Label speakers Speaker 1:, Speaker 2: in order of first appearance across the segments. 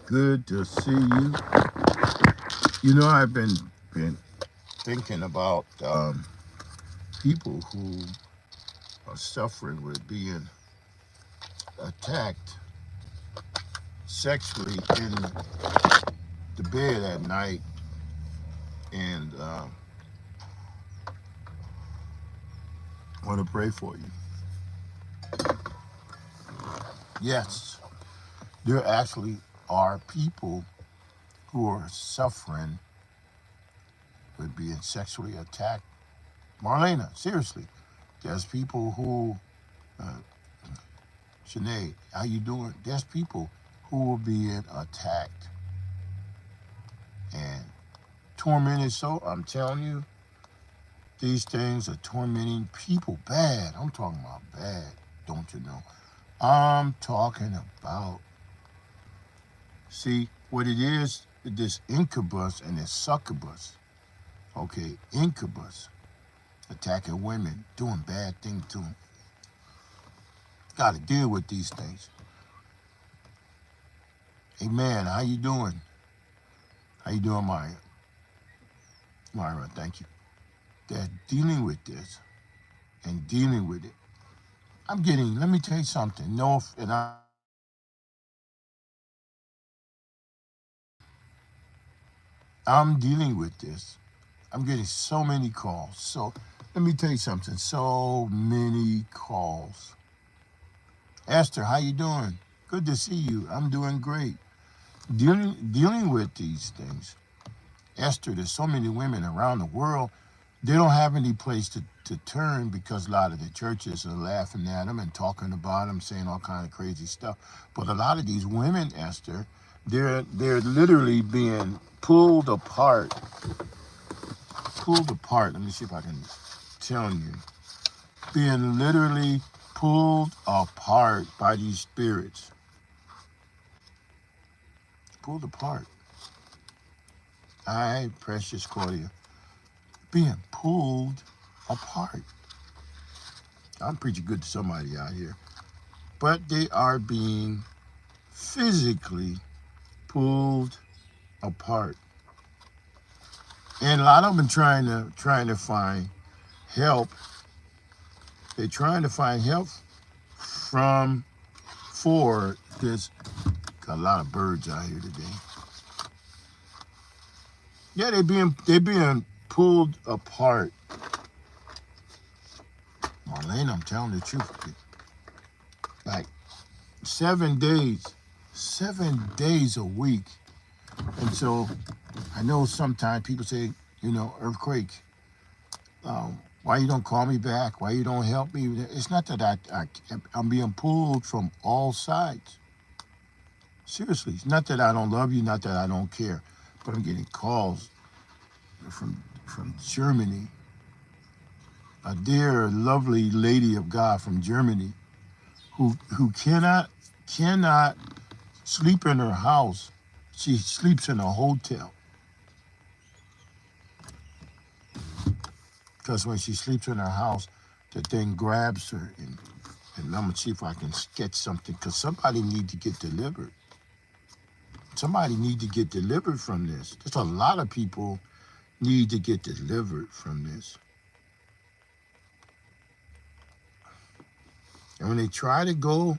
Speaker 1: Good to see you. You know, I've been thinking about people who are suffering with being attacked sexually in the bed at night, and want to pray for you. Yes, there actually are people who are suffering with being sexually attacked. Marlena, seriously, there's people who, uh, Sinead, how you doing? There's people who are being attacked and tormented. So I'm telling you, these things are tormenting people bad. I'm talking about bad, don't you know? I'm talking about, see, what it is, this incubus and this succubus. Okay, incubus attacking women, doing bad things to them. Got to deal with these things. Hey man, how you doing? How you doing, Myra? Myra, thank you. They're dealing with this and dealing with it. I'm getting, let me tell you something. No, and I'm dealing with this. I'm getting so many calls. So let me tell you something. So many calls. Esther, how you doing? Good to see you. I'm doing great. Dealing with these things. Esther, there's so many women around the world. They don't have any place to turn because a lot of the churches are laughing at them and talking about them, saying all kind of crazy stuff. But a lot of these women, Esther, they're literally being pulled apart. Pulled apart. Let me see if I can tell you. Being literally pulled apart by these spirits. Pulled apart. I, precious Claudia, being pulled apart. I'm preaching good to somebody out here. But they are being physically pulled apart. And a lot of them trying to find help. They're trying to find help from for this. Got a lot of birds out here today. Yeah, they're being pulled apart. Marlene, I'm telling the truth. Like 7 days a week. And so I know sometimes people say, earthquake, why you don't call me back? Why you don't help me? It's not that I'm being pulled from all sides. Seriously, it's not that I don't love you, not that I don't care, but I'm getting calls from Germany. A dear, lovely lady of God from Germany who cannot sleep in her house. She sleeps in a hotel because when she sleeps in her house, the thing grabs her. And I'm gonna see if I can sketch something because somebody need to get delivered. Somebody need to get delivered from this. There's a lot of people need to get delivered from this. And when they try to go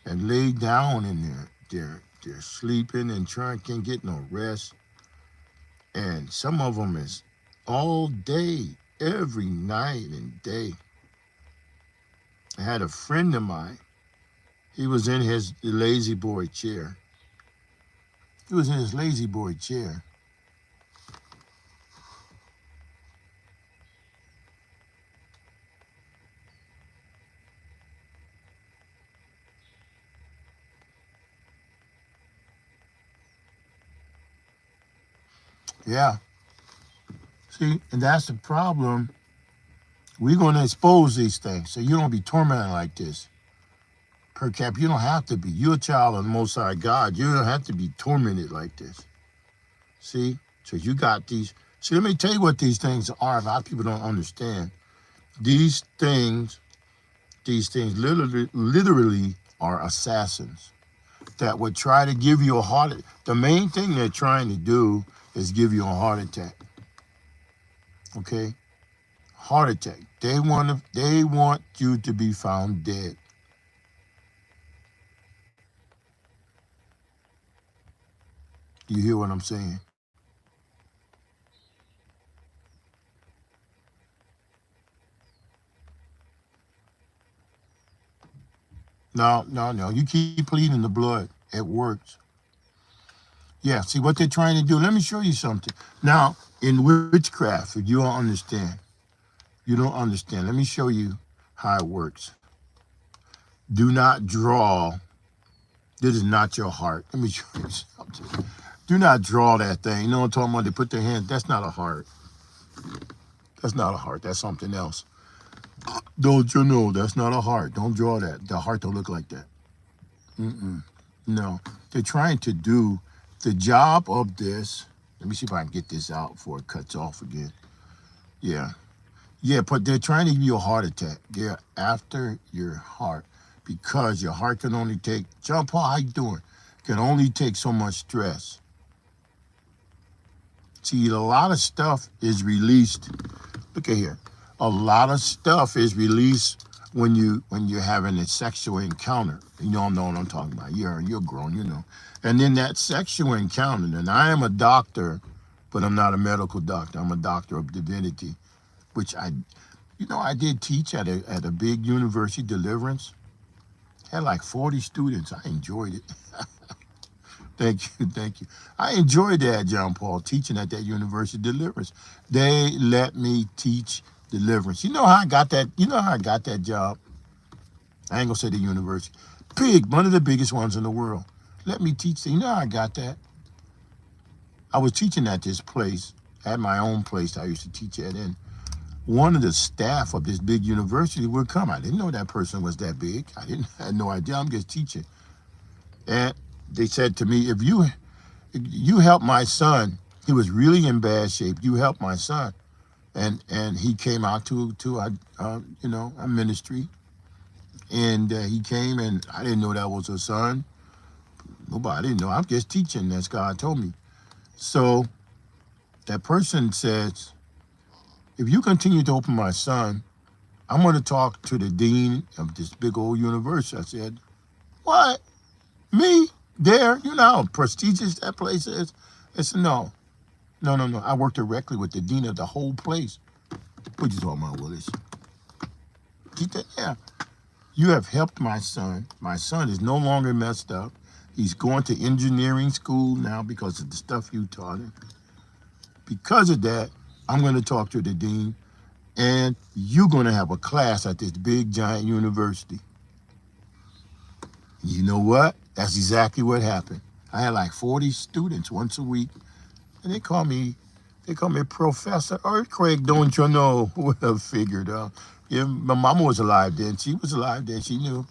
Speaker 1: and lay down in they're sleeping and can't get no rest. And some of them is all day, every night and day. I had a friend of mine. He was in his lazy boy chair. He was in his lazy boy chair. Yeah. See, and that's the problem. We're going to expose these things so you don't be tormented like this. Per cap, you don't have to be. You're a child of the Most High God. You don't have to be tormented like this. See? So you got these. See, let me tell you what these things are. A lot of people don't understand. These things literally are assassins. that would try to give you a heart. The main thing they're trying to do is give you a heart attack. Okay, heart attack. They want you to be found dead. You hear what I'm saying? No, no, no. You keep bleeding the blood. It works. Yeah. See what they're trying to do. Let me show you something. Now, in witchcraft, if you don't understand, you don't understand. Let me show you how it works. Do not draw. This is not your heart. Let me show you something. Do not draw that thing. You know what I'm talking about? They put their hand. That's not a heart. That's not a heart. That's something else. Don't you know? That's not a heart. Don't draw that. The heart don't look like that. Mm-mm. No. They're trying to do the job of this. Let me see if I can get this out before it cuts off again. Yeah. Yeah, but they're trying to give you a heart attack. They're after your heart because your heart can only take, John Paul, how you doing? Can only take so much stress. See, a lot of stuff is released. Look at here. A lot of stuff is released when you're having a sexual encounter. You don't know what I'm talking about. You're grown, you know. And then that sexual encounter, and I am a doctor, but I'm not a medical doctor. I'm a doctor of divinity, which I did teach at a big university, Deliverance. Had like 40 students. I enjoyed it. Thank you, thank you. I enjoyed that, John Paul, teaching at that university, Deliverance. They let me teach Deliverance. You know how I got that? You know how I got that job? I ain't gonna say the university. Big, one of the biggest ones in the world. Let me teach. You know how I got that? I was teaching at this place, at my own place I used to teach at, and one of the staff of this big university would come. I didn't know that person was that big. I had no idea. I'm just teaching. And they said to me, if you help my son, he was really in bad shape. You help my son. And he came out to a ministry. And he came, and I didn't know that was her son. Nobody, didn't know. I'm just teaching, as God told me. So that person says, if you continue to open my son, I'm going to talk to the dean of this big old university. I said, what? Me? There? You know how prestigious that place is? I said, no. No, no, no. I work directly with the dean of the whole place. What you talking about, Willis? He said, yeah. You have helped my son. My son is no longer messed up. He's going to engineering school now because of the stuff you taught him. Because of that, I'm going to talk to the dean, and you're going to have a class at this big, giant university. You know what? That's exactly what happened. I had like 40 students once a week, and they call me Professor Earthquake, don't you know? Well, figured out. Yeah, my mama was alive then. She was alive then. She knew.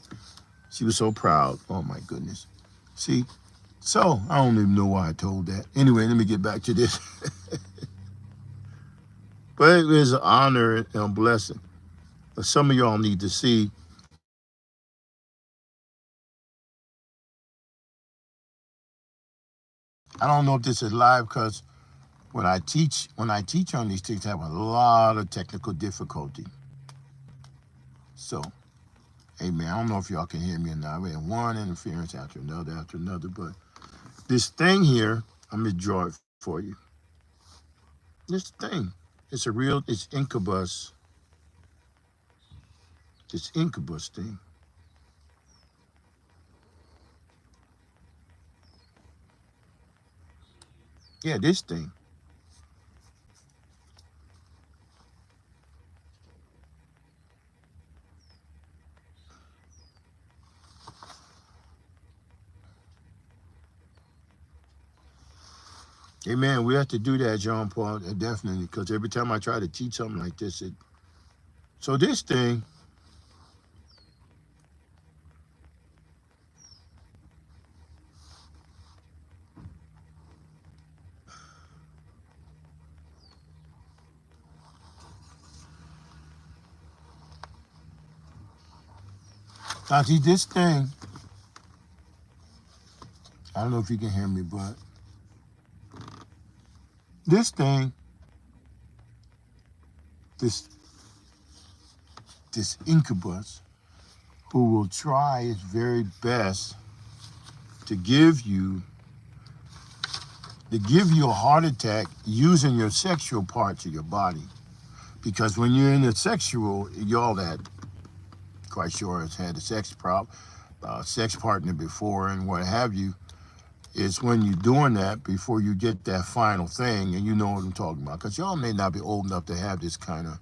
Speaker 1: She was so proud. Oh, my goodness. See? So, I don't even know why I told that. Anyway, let me get back to this. But it was an honor and a blessing. But some of y'all need to see. I don't know if this is live because when I teach on these things, I have a lot of technical difficulty. So, amen. I don't know if y'all can hear me or not. We had one interference after another. But this thing here, I'm going to draw it for you. This thing, it's incubus. This incubus thing. Yeah, this thing. Amen. We have to do that, John Paul, definitely, because every time I try to teach something like this, so this thing, now see this thing, don't know if you can hear me, but this thing, this incubus, who will try his very best to give you a heart attack using your sexual parts of your body. Because when you're in the sexual, y'all that quite sure has had a sex partner before and what have you, it's when you're doing that before you get that final thing, and you know what I'm talking about. Because y'all may not be old enough to have this kind of,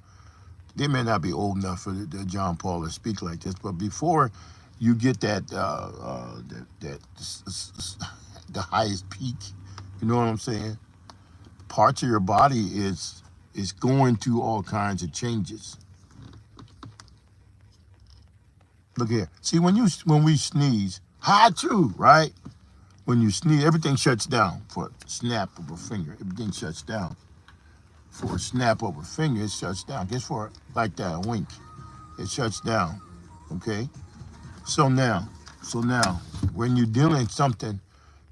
Speaker 1: they may not be old enough for the John Paul to speak like this, but before you get that, the highest peak, you know what I'm saying? Parts of your body is going through all kinds of changes. Look here. See, when we sneeze, ha-choo, right? When you sneeze, everything shuts down for a snap of a finger. Everything shuts down. For a snap of a finger, it shuts down. Guess for like that, a wink. It shuts down. Okay? So now, when you're dealing with something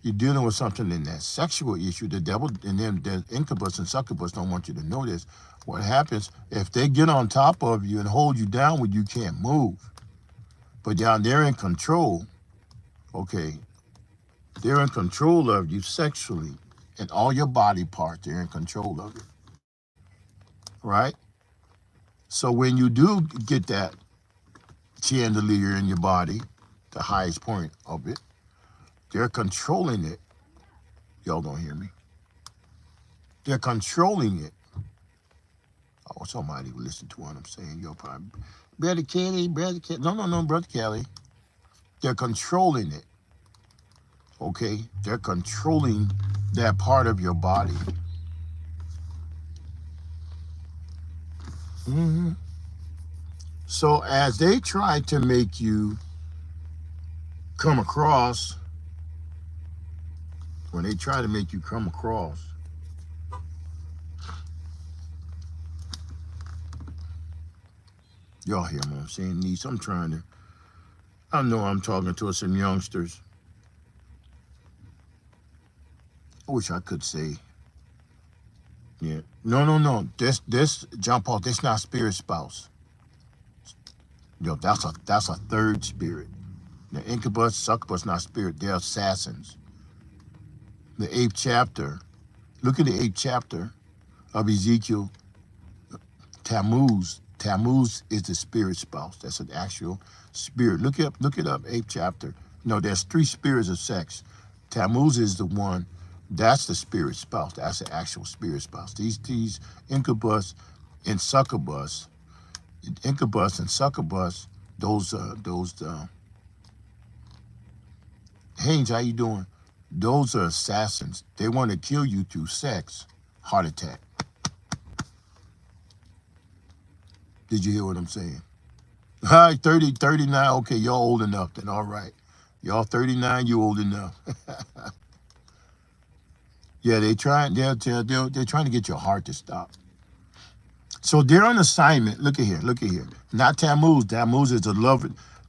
Speaker 1: in that sexual issue, the devil and them, the incubus and succubus don't want you to know this. What happens, if they get on top of you and hold you down where you can't move, but down they're in control, okay, they're in control of you sexually and all your body parts, they're in control of it, right? So when you do get that chandelier in your body, the highest point of it, they're controlling it. Y'all don't hear me. They're controlling it. Oh, somebody will listen to what I'm saying. You'll probably, Brother Kelley. No, Brother Kelley. They're controlling it. Okay? They're controlling that part of your body. Mm-hmm. So as they try to make you come across, when they try to make you come across, y'all hear what I'm saying, niece? I know I'm talking to some youngsters. I wish I could say, yeah. No. This John Paul, this not spirit spouse. Yo, that's a third spirit. The incubus, succubus, not spirit. They're assassins. The 8th chapter. Look at the 8th chapter of Ezekiel. Tammuz. Tammuz is the spirit spouse. That's an actual spirit. Look it up. 8th chapter. No, there's 3 spirits of sex. Tammuz is the one. That's the spirit spouse. That's the actual spirit spouse. These incubus and succubus. Incubus and succubus. Those Haynes, how you doing? Those are assassins. They want to kill you through sex. Heart attack. Did you hear what I'm saying? All right, 30, 39. Okay, y'all old enough then. All right. Y'all 39, you old enough. Yeah, they're trying to get your heart to stop. So they're on assignment. Look at here. Not Tammuz. Tammuz is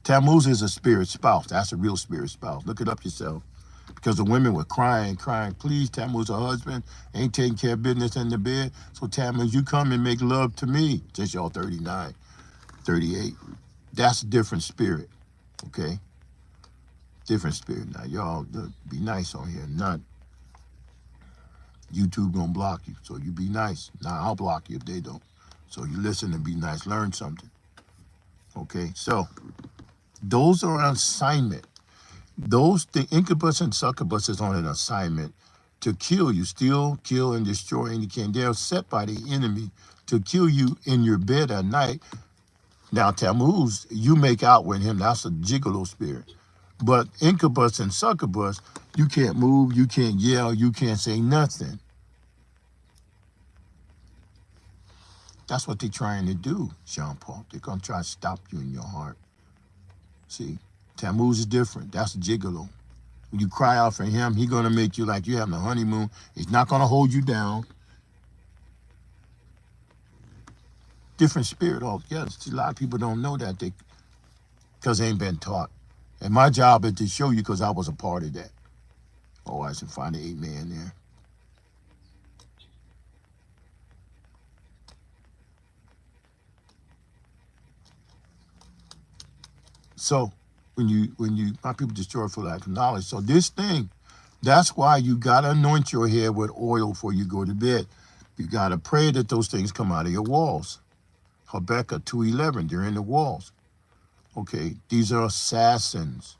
Speaker 1: Tammuz is a spirit spouse. That's a real spirit spouse. Look it up yourself. Because the women were crying, please, Tammuz, her husband, ain't taking care of business in the bed. So Tammuz, you come and make love to me. Just y'all 39, 38. That's a different spirit, okay? Different spirit. Now, y'all be nice on here. Not YouTube gonna block you, so you be nice. Now, I'll block you if they don't. So you listen and be nice. Learn something, okay? So those are on assignment. The incubus and succubus is on an assignment to kill you, steal, kill, and destroy any can. They're set by the enemy to kill you in your bed at night. Now, Tammuz, you make out with him. That's a gigolo spirit. But incubus and succubus, you can't move, you can't yell, you can't say nothing. That's what they're trying to do, Jean Paul. They're going to try to stop you in your heart. See? Tammuz is different. That's a gigolo. When you cry out for him, he's going to make you like you're having a honeymoon. He's not going to hold you down. Different spirit altogether. See, a lot of people don't know that because they ain't been taught. And my job is to show you because I was a part of that. Oh, I should find the amen there. So when you my people destroy for lack of knowledge. So this thing, that's why you gotta anoint your head with oil before you go to bed. You gotta pray that those things come out of your walls. Habakkuk 2:11, they're in the walls. Okay, these are assassins.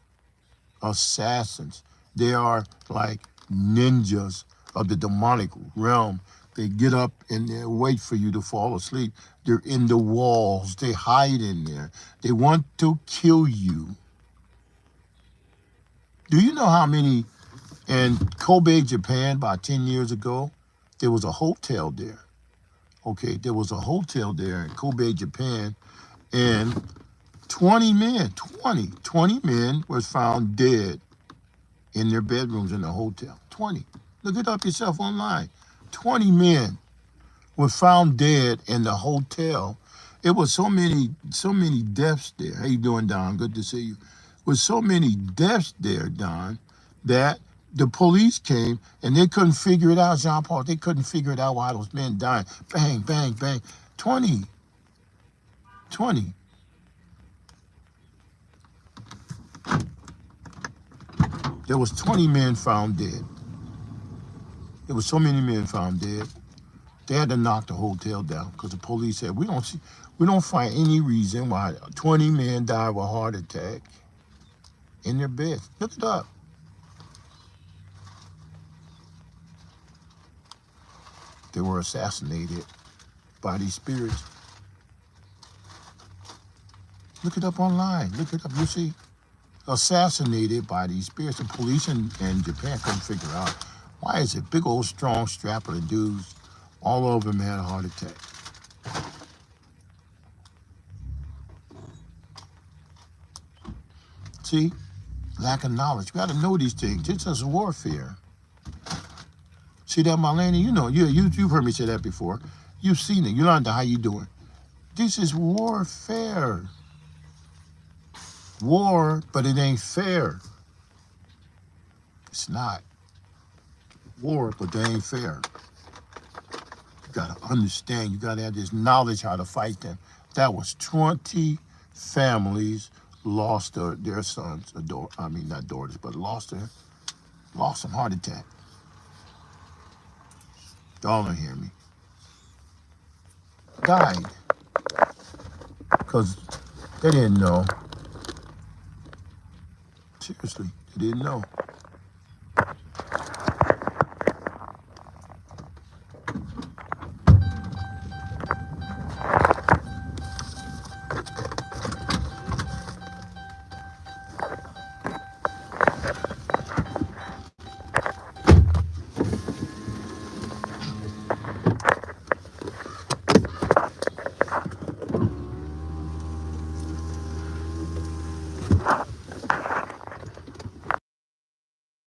Speaker 1: Assassins. They are like ninjas of the demonic realm. They get up and they wait for you to fall asleep. They're in the walls. They hide in there. They want to kill you. Do you know how many in Kobe, Japan, about 10 years ago, there was a hotel there. Okay, there was a hotel there in Kobe, Japan, and 20 men, 20 men was found dead in their bedrooms in the hotel. 20. Look it up yourself online. 20 men were found dead in the hotel. It was so many deaths there. How you doing, Don? Good to see you. With so many deaths there, Don, that the police came and they couldn't figure it out, Jean Paul. They couldn't figure it out why those men dying. Bang, bang, bang. 20. There was 20 men found dead. There was so many men found dead. They had to knock the hotel down because the police said, we don't find any reason why 20 men died of a heart attack in their beds. Look it up. They were assassinated by these spirits. Look it up online. Look it up. You see, assassinated by these spirits. The police in Japan couldn't figure out why is it big old strong strapper dudes, all of them had a heart attack. See, lack of knowledge. You got to know these things. This is warfare. See that, Marlene? You know, you've heard me say that before. You've seen it. You learned how you doing. This is warfare. War, but it ain't fair. It's not. War, but they ain't fair. You gotta understand. You gotta have this knowledge how to fight them. That was 20 families lost their sons. Not daughters, but lost them heart attack. Y'all don't hear me. Died because they didn't know. Seriously, they didn't know.